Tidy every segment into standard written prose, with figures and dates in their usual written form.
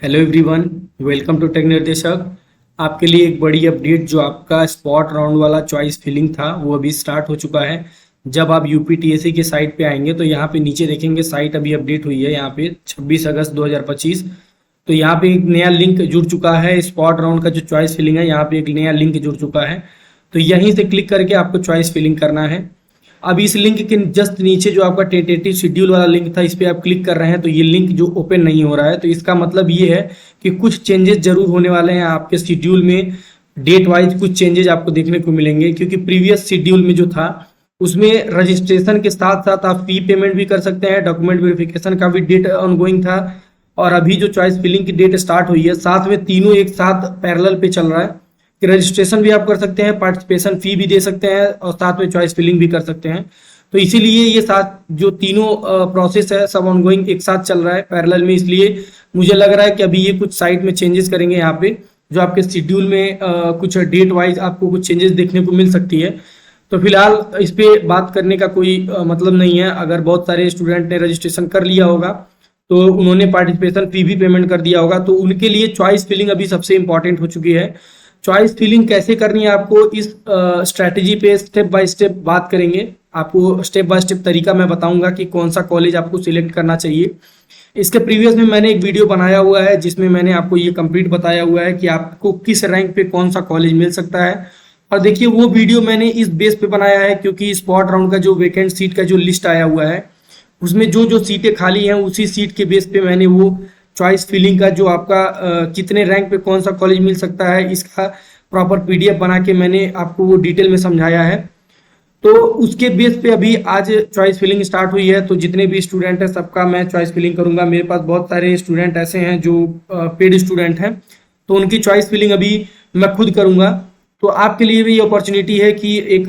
Hello everyone, welcome to tech निर्देशक। आपके लिए एक बड़ी अपडेट, जो आपका स्पॉट राउंड वाला चॉइस फिलिंग था वो अभी स्टार्ट हो चुका है। जब आप यूपीटीएससी के साइट पे आएंगे तो यहाँ पे नीचे देखेंगे साइट अभी अपडेट हुई है। यहाँ पे 26 अगस्त 2025। तो यहाँ पे एक नया लिंक जुड़ चुका है। स्पॉट राउंड का जो चॉइस फिलिंग है, यहाँ पे एक नया लिंक जुड़ चुका है। तो यहीं से क्लिक करके आपको चॉइस फिलिंग करना है। अब इस लिंक के जस्ट नीचे जो आपका टेंटेटिव शेड्यूल वाला लिंक था, इस पर आप क्लिक कर रहे हैं तो ये लिंक जो ओपन नहीं हो रहा है। तो इसका मतलब ये है कि कुछ चेंजेस जरूर होने वाले हैं आपके शेड्यूल में। डेट वाइज कुछ चेंजेस आपको देखने को मिलेंगे, क्योंकि प्रीवियस शेड्यूल में जो था उसमें रजिस्ट्रेशन के साथ साथ आप फी पेमेंट भी कर सकते हैं, डॉक्यूमेंट वेरिफिकेशन का भी डेट ऑनगोइंग था, और अभी जो चॉइस फिलिंग की डेट स्टार्ट हुई है, साथ में तीनों एक साथ पैरेलल पे चल रहा है कि रजिस्ट्रेशन भी आप कर सकते हैं, पार्टिसिपेशन फी भी दे सकते हैं, और साथ में चॉइस फिलिंग भी कर सकते हैं। तो इसीलिए ये साथ जो तीनों प्रोसेस है सब ऑनगोइंग एक साथ चल रहा है पैरेलल में। इसलिए मुझे लग रहा है कि अभी ये कुछ साइट में चेंजेस करेंगे यहाँ पे, जो आपके शेड्यूल में कुछ डेट वाइज आपको कुछ चेंजेस देखने को मिल सकती है। तो फिलहाल इस पे बात करने का कोई मतलब नहीं है। अगर बहुत सारे स्टूडेंट ने रजिस्ट्रेशन कर लिया होगा तो उन्होंने पार्टिसिपेशन फी भी पेमेंट कर दिया होगा, तो उनके लिए चॉइस फिलिंग अभी सबसे इंपॉर्टेंट हो चुकी है। चॉइस फिलिंग कैसे करनी है आपको, इस स्ट्रैटेजी पे स्टेप बाय स्टेप बात करेंगे। आपको स्टेप बाय स्टेप तरीका मैं बताऊंगा कि कौन सा कॉलेज आपको सिलेक्ट करना चाहिए। इसके प्रीवियस में मैंने एक वीडियो बनाया हुआ है जिसमें मैंने आपको ये कंप्लीट बताया हुआ है कि आपको किस रैंक पे कौन सा कॉलेज मिल सकता है। और देखिए, वो वीडियो मैंने इस बेस पे बनाया है क्योंकि स्पॉट राउंड का जो वैकेंट सीट का जो लिस्ट आया हुआ है, उसमें जो जो सीटें खाली हैं उसी सीट के बेस पे मैंने वो चॉइस फिलिंग का जो आपका कितने रैंक पे कौन सा कॉलेज मिल सकता है, इसका प्रॉपर पीडीएफ बना के मैंने आपको वो डिटेल में समझाया है। तो उसके बेस पे अभी आज चॉइस फिलिंग स्टार्ट हुई है। तो जितने भी स्टूडेंट हैं सबका मैं चॉइस फिलिंग करूंगा। मेरे पास बहुत सारे स्टूडेंट ऐसे हैं जो पेड स्टूडेंट हैं, तो उनकी चॉइस फिलिंग अभी मैं खुद करूंगा। तो आपके लिए भी ये अपॉर्चुनिटी है कि एक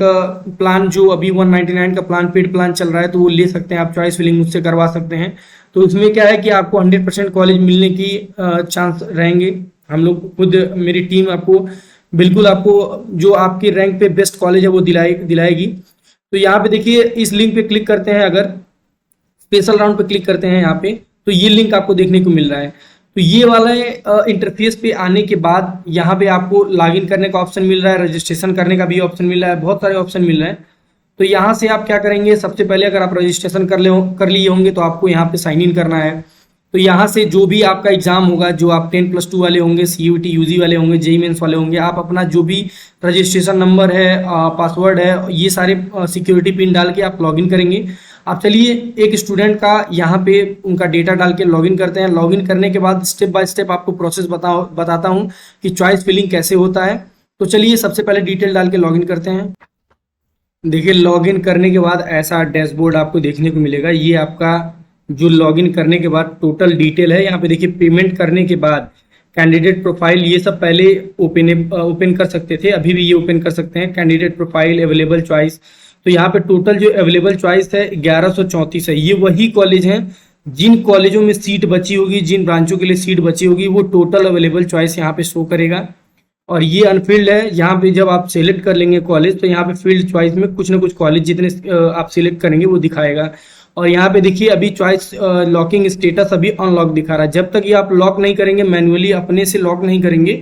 प्लान जो अभी 199 का प्लान, पेड प्लान चल रहा है, तो वो ले सकते हैं आप, चॉइस फिलिंग मुझसे करवा सकते हैं। तो उसमें क्या है कि आपको 100% कॉलेज मिलने की चांस रहेंगे। हम लोग खुद, मेरी टीम आपको बिल्कुल आपको जो आपके रैंक पे बेस्ट कॉलेज है वो दिलाएगी। तो यहाँ पे देखिए, इस लिंक पे क्लिक करते हैं, अगर स्पेशल राउंड पे क्लिक करते हैं यहाँ पे, तो ये लिंक आपको देखने को मिल रहा है। तो ये वाला इंटरफेस पे आने के बाद यहाँ पे आपको लॉगिन करने का ऑप्शन मिल रहा है, रजिस्ट्रेशन करने का भी ऑप्शन मिल रहा है, बहुत सारे ऑप्शन मिल रहे हैं। तो यहाँ से आप क्या करेंगे, सबसे पहले अगर आप रजिस्ट्रेशन कर लिए होंगे तो आपको यहाँ पे साइन इन करना है। तो यहाँ से जो भी आपका एग्जाम होगा, जो आप 10+2 वाले होंगे, सीयूटी यूजी वाले होंगे, जेईई मेंस वाले होंगे, आप अपना जो भी रजिस्ट्रेशन नंबर है, पासवर्ड है, ये सारे सिक्योरिटी पिन डाल के आप लॉगिन करेंगे। आप चलिए एक स्टूडेंट का यहाँ पे उनका डेटा डाल के लॉगिन करते हैं। लॉगिन करने के बाद स्टेप बाय स्टेप आपको प्रोसेस बताता हूँ कि चॉइस फिलिंग कैसे होता है। तो चलिए सबसे पहले डिटेल डाल के लॉगिन करते हैं। देखिए, लॉगिन करने के बाद ऐसा डैशबोर्ड आपको देखने को मिलेगा। ये आपका जो लॉगिन करने के बाद टोटल डिटेल है। यहाँ पे देखिए, पेमेंट करने के बाद कैंडिडेट प्रोफाइल, ये सब पहले ओपन कर सकते थे, अभी भी ये ओपन कर सकते हैं। कैंडिडेट प्रोफाइल, अवेलेबल चॉइस, तो यहाँ पे टोटल जो अवेलेबल चॉइस है 1134 है। ये वही कॉलेज हैं जिन कॉलेजों में सीट बची होगी, जिन ब्रांचों के लिए सीट बची होगी, वो टोटल अवेलेबल चॉइस यहाँ पे शो करेगा। और ये अनफिल्ड है। यहाँ पे जब आप सिलेक्ट कर लेंगे कॉलेज, तो यहाँ पे फील्ड चॉइस में कुछ ना कुछ कॉलेज जितने आप सिलेक्ट करेंगे वो दिखाएगा। और यहाँ पे देखिए, अभी चॉइस लॉकिंग स्टेटस अभी अनलॉक दिखा रहा है। जब तक ये आप लॉक नहीं करेंगे, मैन्युअली अपने से लॉक नहीं करेंगे,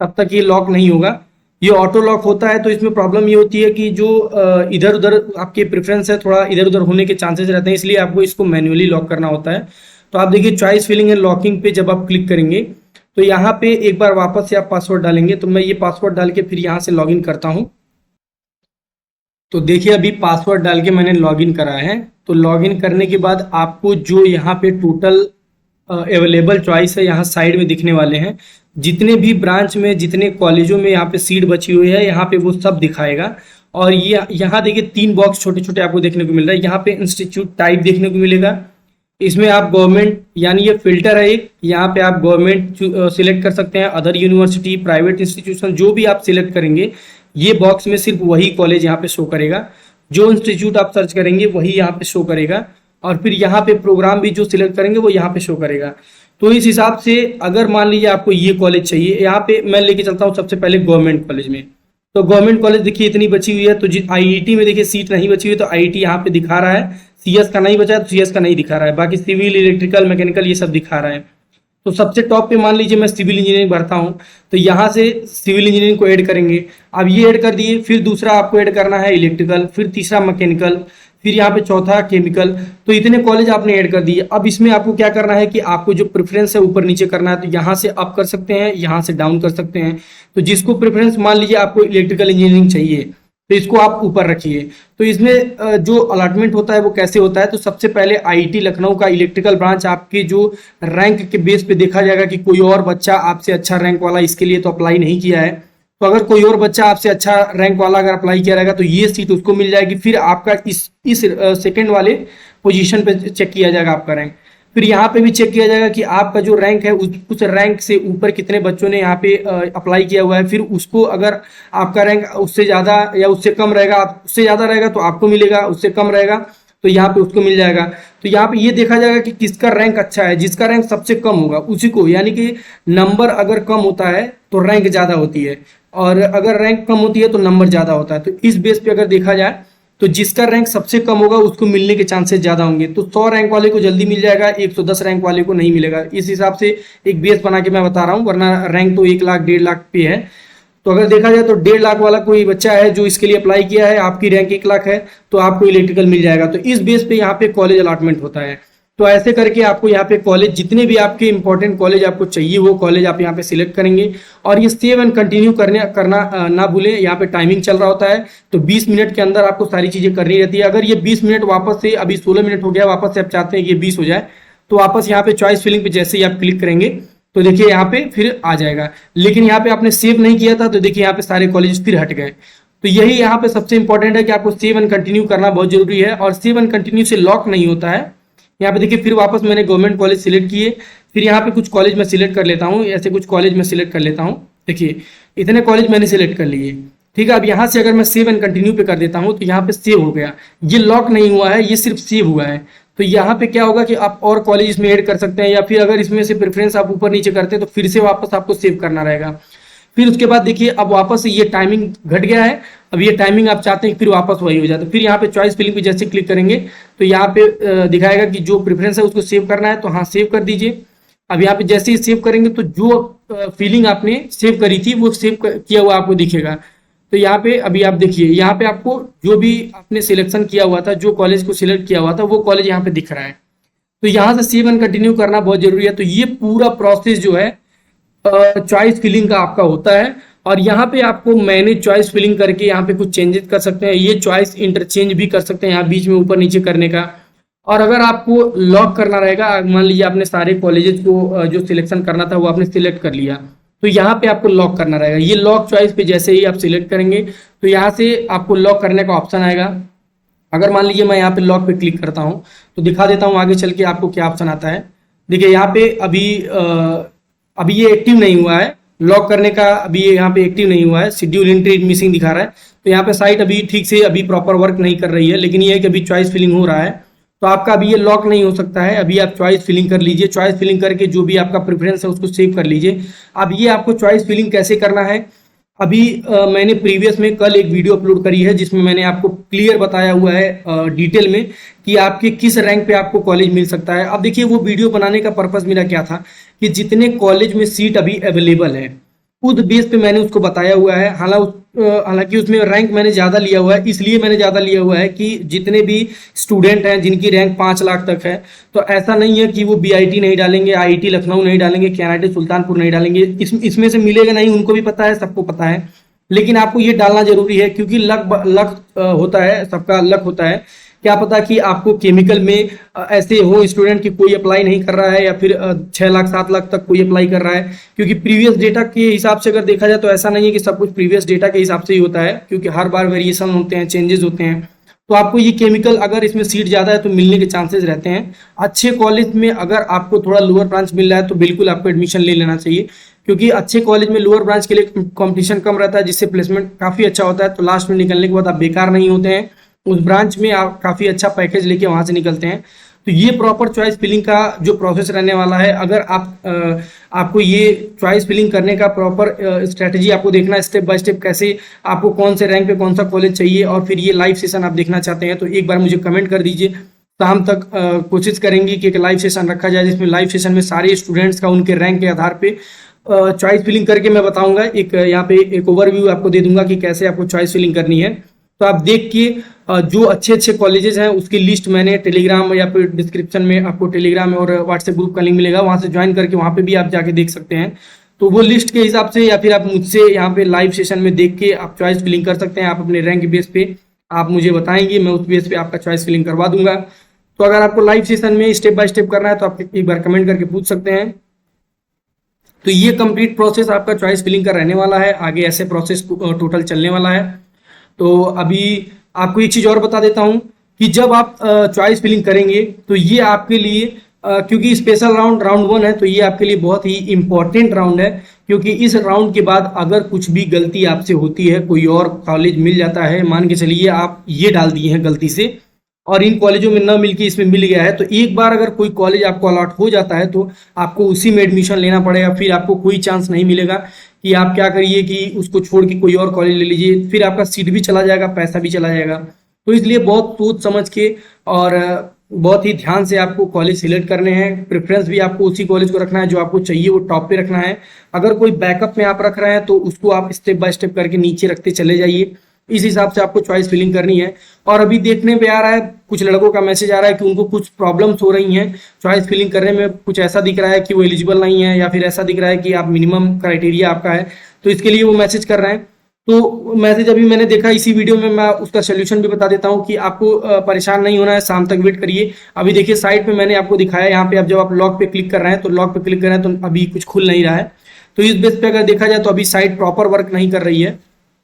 तब तक ये लॉक नहीं होगा। ये ऑटो लॉक होता है तो इसमें प्रॉब्लम ये होती है कि जो इधर उधर आपके प्रेफरेंस है, थोड़ा इधर उधर होने के चांसेस रहते हैं, इसलिए आपको इसको मैन्युअली लॉक करना होता है। तो आप देखिए, चॉइस फिलिंग एंड लॉकिंग पे जब आप क्लिक करेंगे तो यहाँ पे एक बार वापस से आप पासवर्ड डालेंगे। तो मैं ये पासवर्ड डाल के फिर यहाँ से लॉगिन करता हूँ। तो देखिए, अभी पासवर्ड डाल के मैंने लॉगिन करा है। तो लॉगिन करने के बाद आपको जो यहाँ पे टोटल अवेलेबल चॉइस है, यहाँ साइड में दिखने वाले हैं। जितने भी ब्रांच में, जितने कॉलेजों में यहाँ पे सीट बची हुई है, यहाँ पे वो सब दिखाएगा। और ये यहाँ देखिए 3 बॉक्स छोटे छोटे आपको देखने को मिल रहा है। यहाँ पे इंस्टीट्यूट टाइप देखने को मिलेगा। इसमें आप गवर्नमेंट, यानी ये फिल्टर है एक, यहाँ पे आप गवर्नमेंट सिलेक्ट कर सकते हैं, अदर यूनिवर्सिटी, प्राइवेट इंस्टीट्यूशन, जो भी आप सिलेक्ट करेंगे, ये बॉक्स में सिर्फ वही कॉलेज यहाँ पे शो करेगा। जो इंस्टीट्यूट आप सर्च करेंगे वही यहाँ पे शो करेगा। और फिर यहाँ पे प्रोग्राम भी जो सिलेक्ट करेंगे वो यहाँ पे शो करेगा। तो इस हिसाब से अगर मान लीजिए आपको ये कॉलेज चाहिए, यहाँ पे मैं लेके चलता हूँ सबसे पहले गवर्नमेंट कॉलेज में। तो गवर्नमेंट कॉलेज देखिए इतनी बची हुई है। तो आईआईटी में देखिए सीट नहीं बची हुई, तो आईआईटी यहाँ पे दिखा रहा है। सीएस का नहीं बचा है तो सीएस का नहीं दिखा रहा है, बाकी सिविल, इलेक्ट्रिकल, मैकेनिकल ये सब दिखा रहा है। तो सबसे टॉप पे मान लीजिए मैं सिविल इंजीनियरिंग भरता हूँ, तो यहाँ से सिविल इंजीनियरिंग को ऐड करेंगे। अब ये ऐड कर दिए, फिर दूसरा आपको ऐड करना है इलेक्ट्रिकल, फिर तीसरा मैकेनिकल, फिर यहाँ पे चौथा केमिकल। तो इतने कॉलेज आपने ऐड कर दिए। अब इसमें आपको क्या करना है कि आपको जो प्रेफरेंस है ऊपर नीचे करना है, तो यहाँ से अप कर सकते हैं, यहाँ से डाउन कर सकते हैं। तो जिसको प्रेफरेंस मान लीजिए आपको इलेक्ट्रिकल इंजीनियरिंग चाहिए, तो इसको आप ऊपर रखिए। तो इसमें जो अलॉटमेंट होता है वो कैसे होता है, तो सबसे पहले आईआईटी लखनऊ का इलेक्ट्रिकल ब्रांच आपके जो रैंक के बेस पे देखा जाएगा कि कोई और बच्चा आपसे अच्छा रैंक वाला इसके लिए तो अप्लाई नहीं किया है। तो अगर कोई और बच्चा आपसे अच्छा रैंक वाला अगर अप्लाई किया रहेगा तो ये सीट उसको मिल जाएगी। फिर आपका इस सेकेंड वाले पोजीशन पे चेक किया जाएगा आपका रैंक। फिर यहाँ पे भी चेक किया जाएगा कि आपका जो रैंक है उस रैंक से ऊपर कितने बच्चों ने यहाँ पे अप्लाई किया हुआ है। फिर उसको अगर आपका रैंक उससे ज़्यादा या उससे कम रहेगा, उससे ज़्यादा रहेगा तो आपको मिलेगा, उससे कम रहेगा तो यहाँ पे उसको मिल जाएगा। तो यहाँ पे ये देखा जाएगा कि किसका रैंक अच्छा है, जिसका रैंक सबसे कम होगा उसी को, यानी कि नंबर अगर कम होता है तो रैंक ज़्यादा होती है, और अगर रैंक कम होती है तो नंबर ज़्यादा होता है। तो इस बेस पे अगर देखा जाए तो जिसका रैंक सबसे कम होगा उसको मिलने के चांसेस ज़्यादा होंगे। तो 100 रैंक वाले को जल्दी मिल जाएगा, 110 रैंक वाले को नहीं मिलेगा। इस हिसाब से एक बेस बना के मैं बता रहा हूँ, वरना रैंक तो 1 लाख 1.5 लाख पे है। तो अगर देखा जाए तो 1.5 लाख वाला कोई बच्चा है जो इसके लिए अप्लाई किया है, आपकी रैंक 1 लाख है, तो आपको इलेक्ट्रिकल मिल जाएगा। तो इस बेस पे यहाँ पे कॉलेज अलॉटमेंट होता है। तो ऐसे करके आपको यहाँ पे कॉलेज, जितने भी आपके इंपॉर्टेंट कॉलेज आपको चाहिए वो कॉलेज आप यहाँ पे सिलेक्ट करेंगे। और ये सेव एंड कंटिन्यू करना ना भूलें। यहाँ पे टाइमिंग चल रहा होता है, तो 20 मिनट के अंदर आपको सारी चीज़ें करनी रहती है। अगर ये 20 मिनट वापस से, अभी 16 मिनट हो गया, वापस से आप चाहते हैं कि ये 20 हो जाए, तो वापस यहाँ पे चॉइस फिलिंग पे जैसे ही आप क्लिक करेंगे तो देखिए यहाँ पे फिर आ जाएगा। लेकिन यहाँ पे आपने सेव नहीं किया था तो देखिए यहाँ पे सारे कॉलेज फिर हट गए। तो यही यहाँ पे सबसे इंपॉर्टेंट है कि आपको सेव एंड कंटिन्यू करना बहुत जरूरी है, और सेव एंड कंटिन्यू से लॉक नहीं होता है। यहाँ पे देखिए फिर वापस मैंने गवर्नमेंट कॉलेज सिलेक्ट किए, फिर यहाँ पे कुछ कॉलेज मैं सिलेक्ट कर लेता हूँ, ऐसे कुछ कॉलेज मैं सिलेक्ट कर लेता हूँ। देखिए इतने कॉलेज मैंने सिलेक्ट कर लिए, ठीक है। अब यहाँ से अगर मैं सेव एंड कंटिन्यू पे कर देता हूँ तो यहाँ पे सेव हो गया, ये लॉक नहीं हुआ है, ये सिर्फ सेव हुआ है। तो यहाँ पे क्या होगा कि आप और कॉलेज इसमें ऐड कर सकते हैं, या फिर अगर इसमें से प्रेफरेंस आप ऊपर नीचे करते हैं तो फिर से वापस आपको सेव करना रहेगा। फिर उसके बाद देखिए अब वापस से ये टाइमिंग घट गया है, अब ये टाइमिंग आप चाहते हैं फिर वापस वही हो जाए। तो फिर यहाँ पे चॉइस फिलिंग पे जैसे क्लिक करेंगे तो यहाँ पे दिखाएगा कि जो प्रेफरेंस है उसको सेव करना है, तो हाँ सेव कर दीजिए। अब यहाँ पे जैसे ही सेव करेंगे तो जो फीलिंग आपने सेव करी थी वो सेव किया हुआ आपको दिखेगा। तो यहाँ पे अभी आप देखिए, यहाँ पे आपको जो भी आपने सिलेक्शन किया हुआ था, जो कॉलेज को सिलेक्ट किया हुआ था वो कॉलेज यहाँ पे दिख रहा है। तो यहाँ से सेव एंड कंटिन्यू करना बहुत जरूरी है। तो ये पूरा प्रोसेस जो है चॉइस फिलिंग का आपका होता है, और यहाँ पे आपको मैनेज चॉइस फिलिंग करके यहाँ पे कुछ चेंजेस कर सकते हैं। ये चॉइस इंटरचेंज भी कर सकते हैं यहाँ बीच में ऊपर नीचे करने का। और अगर आपको लॉक करना रहेगा, मान लीजिए आपने सारे कॉलेजेस को जो सिलेक्शन करना था वो आपने सिलेक्ट कर लिया, तो यहाँ पे आपको लॉक करना रहेगा। ये लॉक चॉइस पे जैसे ही आप सिलेक्ट करेंगे तो यहाँ से आपको लॉक करने का ऑप्शन आएगा। अगर मान लीजिए मैं यहाँ पे लॉक पे क्लिक करता हूँ तो दिखा देता हूँ आगे चल के आपको क्या ऑप्शन आता है। देखिए यहाँ पे अभी ये एक्टिव नहीं हुआ है लॉक करने का, अभी ये यहाँ पे एक्टिव नहीं हुआ है, शेड्यूल एंट्री मिसिंग दिखा रहा है। तो यहाँ पे साइट अभी ठीक से अभी प्रॉपर वर्क नहीं कर रही है, लेकिन ये है कि अभी चॉइस फिलिंग हो रहा है, तो आपका अभी ये लॉक नहीं हो सकता है। अभी आप चॉइस फिलिंग कर लीजिए, चॉइस फिलिंग करके जो भी आपका प्रेफरेंस है उसको सेव कर लीजिए। अब ये आपको चॉइस फिलिंग कैसे करना है, अभी मैंने प्रीवियस में कल एक वीडियो अपलोड करी है जिसमें मैंने आपको क्लियर बताया हुआ है डिटेल में कि आपके किस रैंक पे आपको कॉलेज मिल सकता है। अब देखिए वो वीडियो बनाने का पर्पस मेरा क्या था कि जितने कॉलेज में सीट अभी अवेलेबल है खुद बेस पे मैंने उसको बताया हुआ है। हालांकि उसमें रैंक मैंने ज़्यादा लिया हुआ है, इसलिए मैंने ज़्यादा लिया हुआ है कि जितने भी स्टूडेंट हैं जिनकी रैंक 5 लाख तक है, तो ऐसा नहीं है कि वो बीआईटी नहीं डालेंगे, आईआईटी लखनऊ नहीं डालेंगे, केआईटी सुल्तानपुर नहीं डालेंगे। इसमें से मिलेगा नहीं, उनको भी पता है, सबको पता है, लेकिन आपको ये डालना जरूरी है क्योंकि लक होता है, सबका लक होता है। क्या पता कि आपको केमिकल में ऐसे हो स्टूडेंट की कोई अप्लाई नहीं कर रहा है, या फिर 6 लाख 7 लाख तक कोई अप्लाई कर रहा है, क्योंकि प्रीवियस डेटा के हिसाब से अगर देखा जाए तो ऐसा नहीं है कि सब कुछ प्रीवियस डेटा के हिसाब से ही होता है, क्योंकि हर बार वेरिएशन होते हैं, चेंजेस होते हैं। तो आपको ये केमिकल अगर इसमें सीट ज़्यादा है तो मिलने के चांसेस रहते हैं। अच्छे कॉलेज में अगर आपको थोड़ा लोअर ब्रांच मिल रहा है तो बिल्कुल आपको एडमिशन ले लेना चाहिए, क्योंकि अच्छे कॉलेज में लोअर ब्रांच के लिए कंपटीशन कम रहता है, जिससे प्लेसमेंट काफ़ी अच्छा होता है। तो लास्ट में निकलने के बाद आप बेकार नहीं होते हैं, उस ब्रांच में आप काफ़ी अच्छा पैकेज लेके वहाँ से निकलते हैं। तो ये प्रॉपर चॉइस फिलिंग का जो प्रोसेस रहने वाला है, अगर आपको ये चॉइस फिलिंग करने का प्रॉपर स्ट्रेटजी आपको देखना है स्टेप बाय स्टेप, कैसे आपको कौन से रैंक पे कौन सा कॉलेज चाहिए, और फिर ये लाइव सेशन आप देखना चाहते हैं तो एक बार मुझे कमेंट कर दीजिए। शाम तक कोशिश करेंगे कि एक लाइव सेशन रखा जाए, जिसमें लाइव सेशन में सारे स्टूडेंट्स का उनके रैंक के आधार पे चॉइस फिलिंग करके मैं बताऊंगा। एक यहाँ पे एक ओवरव्यू आपको दे दूंगा कि कैसे आपको चॉइस फिलिंग करनी है। तो आप देख के जो अच्छे अच्छे कॉलेजेस हैं उसकी लिस्ट मैंने टेलीग्राम या फिर डिस्क्रिप्शन में आपको टेलीग्राम और व्हाट्सएप ग्रुप का लिंक मिलेगा, वहां से ज्वाइन करके वहां पे भी आप जाके देख सकते हैं। तो वो लिस्ट के हिसाब से या फिर आप मुझसे यहाँ पे लाइव सेशन में देख के आप चॉइस फिलिंग कर सकते हैं। आप अपने रैंक बेस पे आप मुझे बताएंगे, मैं उस बेस पे आपका चॉइस फिलिंग करवा दूंगा। तो अगर आपको लाइव सेशन में स्टेप बाय स्टेप करना है तो आप एक बार कमेंट करके पूछ सकते हैं। तो ये कंप्लीट प्रोसेस आपका चॉइस फिलिंग का रहने वाला है, आगे ऐसे प्रोसेस टोटल चलने वाला है। तो अभी आपको एक चीज और बता देता हूं कि जब आप चॉइस फिलिंग करेंगे तो ये आपके लिए क्योंकि स्पेशल राउंड 1 है, तो ये आपके लिए बहुत ही इंपॉर्टेंट राउंड है। क्योंकि इस राउंड के बाद अगर कुछ भी गलती आपसे होती है, कोई और कॉलेज मिल जाता है, मान के चलिए आप ये डाल दिए हैं गलती से और इन कॉलेजों में न मिलके इसमें मिल गया है, तो एक बार अगर कोई कॉलेज आपको अलॉट हो जाता है तो आपको उसी में एडमिशन लेना पड़ेगा। फिर आपको कोई चांस नहीं मिलेगा कि आप क्या करिए कि उसको छोड़ के कोई और कॉलेज ले लीजिए, फिर आपका सीट भी चला जाएगा, पैसा भी चला जाएगा। तो इसलिए बहुत सोच समझ के और बहुत ही ध्यान से आपको कॉलेज सिलेक्ट करने हैं। प्रेफरेंस भी आपको उसी कॉलेज को रखना है जो आपको चाहिए, वो टॉप पे रखना है। अगर कोई बैकअप में आप रख रहे हैं तो उसको आप स्टेप बाय स्टेप करके नीचे रखते चले जाइए। इस हिसाब से आपको चॉइस फिलिंग करनी है। और अभी देखने पे आ रहा है, कुछ लड़कों का मैसेज आ रहा है कि उनको कुछ प्रॉब्लम्स हो रही हैं चॉइस फिलिंग करने में। कुछ ऐसा दिख रहा है कि वो एलिजिबल नहीं है, या फिर ऐसा दिख रहा है कि आप मिनिमम क्राइटेरिया आपका है, तो इसके लिए वो मैसेज कर रहे हैं। तो मैसेज अभी मैंने देखा, इसी वीडियो में मैं उसका सोल्यूशन भी बता देता हूँ कि आपको परेशान नहीं होना है, शाम तक वेट करिए। अभी देखिए साइड पे मैंने आपको दिखाया, यहाँ पे अब जब आप लॉक पे क्लिक कर रहे हैं तो लॉक पे क्लिक कर रहे हैं तो अभी कुछ खुल नहीं रहा है। तो इस बेस पे अगर देखा जाए तो अभी साइट प्रॉपर वर्क नहीं कर रही है।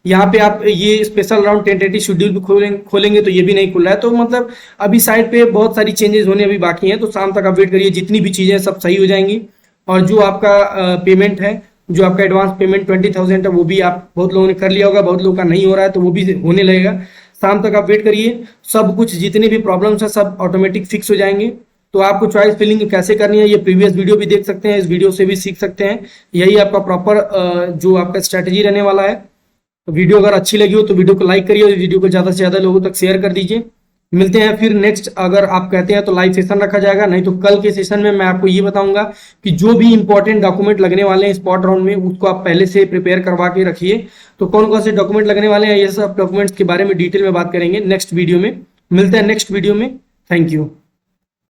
यहाँ पे आप ये स्पेशल राउंड टेंटेटिव शेड्यूल भी खोलेंगे तो ये भी नहीं खुल रहा है। तो मतलब अभी साइट पे बहुत सारी चेंजेस होने अभी बाकी हैं, तो शाम तक आप वेट करिए, जितनी भी चीजें सब सही हो जाएंगी। और जो आपका पेमेंट है, जो आपका एडवांस पेमेंट 20,000 है, वो भी आप बहुत लोगों ने कर लिया होगा, बहुत लोगों का नहीं हो रहा है, तो वो भी होने लगेगा। शाम तक आप वेट करिए, सब कुछ जितने भी प्रॉब्लम्स है सब ऑटोमेटिक फिक्स हो जाएंगे। तो आपको चॉइस फिलिंग कैसे करनी है ये प्रीवियस वीडियो भी देख सकते हैं, इस वीडियो से भी सीख सकते हैं। यही आपका प्रॉपर जो आपका स्ट्रैटेजी रहने वाला है। तो वीडियो अगर अच्छी लगी हो तो वीडियो को लाइक करिए और वीडियो को ज़्यादा से ज़्यादा लोगों तक शेयर कर दीजिए। मिलते हैं फिर नेक्स्ट, अगर आप कहते हैं तो लाइव सेशन रखा जाएगा, नहीं तो कल के सेशन में मैं आपको ये बताऊंगा कि जो भी इंपॉर्टेंट डॉक्यूमेंट लगने वाले हैं स्पॉट राउंड में, उसको आप पहले से प्रिपेयर करवा के रखिए। तो कौन कौन से डॉक्यूमेंट लगने वाले हैं, ये सब डॉक्यूमेंट्स के बारे में डिटेल में बात करेंगे नेक्स्ट वीडियो में। मिलते हैं नेक्स्ट वीडियो में। Thank you.